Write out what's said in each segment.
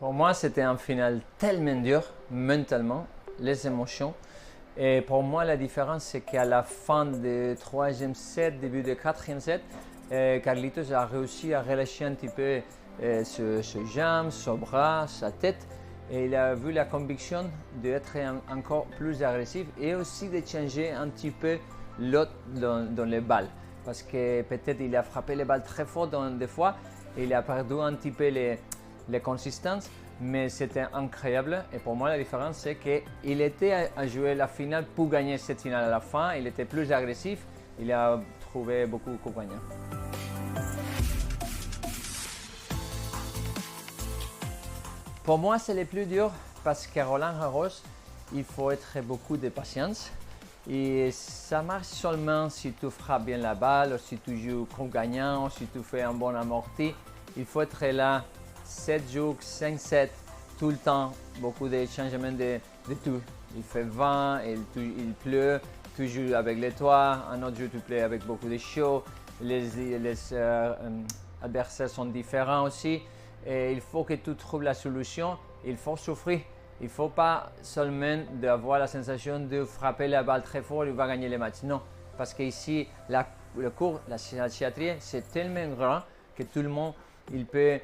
Pour moi, c'était un final tellement dur, mentalement, les émotions. Et pour moi, la différence, c'est qu'à la fin du troisième set, début du quatrième set, Carlitos a réussi à relâcher un petit peu ce jambe, son bras, sa tête. Et il a vu la conviction d'être encore plus agressif et aussi de changer un petit peu l'autre dans les balles. Parce que peut-être il a frappé les balles très fort des fois et il a perdu un petit peu les consistances, mais c'était incroyable. Et pour moi, la différence, c'est qu'il était à jouer la finale pour gagner cette finale à la fin. Il était plus agressif, il a trouvé beaucoup de coups gagnants. Pour moi, c'est le plus dur parce qu'à Roland-Garros, il faut être beaucoup de patience. Et ça marche seulement si tu frappes bien la balle, ou si tu joues coup gagnant, ou si tu fais un bon amorti. Il faut être là 7 jours, 5 sets, tout le temps, beaucoup de changements de tout. Il fait vent, il pleut, tu joues avec les toits, un autre jour tu plais avec beaucoup de chaud, les adversaires sont différents aussi. Et il faut que tu trouves la solution, il faut souffrir. Il ne faut pas seulement avoir la sensation de frapper la balle très fort et il va gagner les matchs. Non, parce qu'ici, le cours, la psychiatrie, c'est tellement grand que tout le monde il peut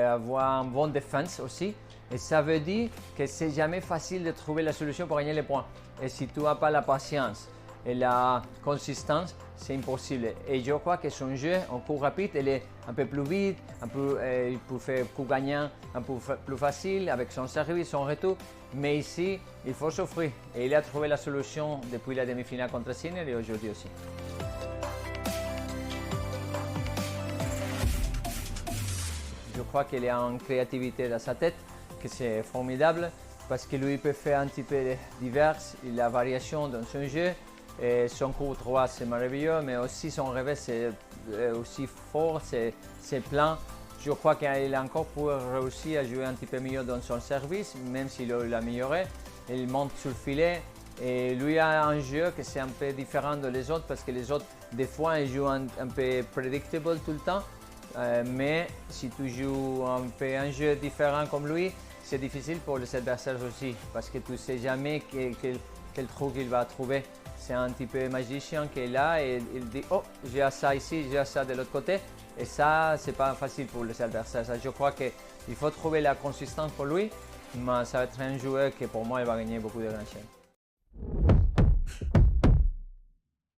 avoir une bonne défense aussi. Et ça veut dire que c'est jamais facile de trouver la solution pour gagner les points. Et si tu n'as pas la patience et la consistance, c'est impossible. Et je crois que son jeu en cours rapide, il est un peu plus vite, il peut faire coup gagnant un peu plus facile avec son service, son retour. Mais ici, il faut souffrir. Et il a trouvé la solution depuis la demi-finale contre Sinner et aujourd'hui aussi. Je crois qu'il a une créativité dans sa tête, que c'est formidable, parce que lui peut faire un petit peu divers, il a variation dans son jeu. Et son cours droit, c'est merveilleux, mais aussi son revers, c'est aussi fort, c'est plein. Je crois qu'il a encore pour réussir à jouer un petit peu mieux dans son service, même s'il l'a amélioré. Il monte sur le filet et lui a un jeu que c'est un peu différent des autres parce que les autres, des fois, ils jouent un peu predictable tout le temps. Mais si tu joues un jeu différent comme lui, c'est difficile pour les adversaires aussi parce que tu ne sais jamais quel truc il va trouver. C'est un petit peu magicien qui est là et il dit « Oh, j'ai ça ici, j'ai ça de l'autre côté ». Et ça, c'est pas facile pour les adversaires. Je crois qu'il faut trouver la consistance pour lui, mais ça va être un joueur qui pour moi il va gagner beaucoup de grands chelems.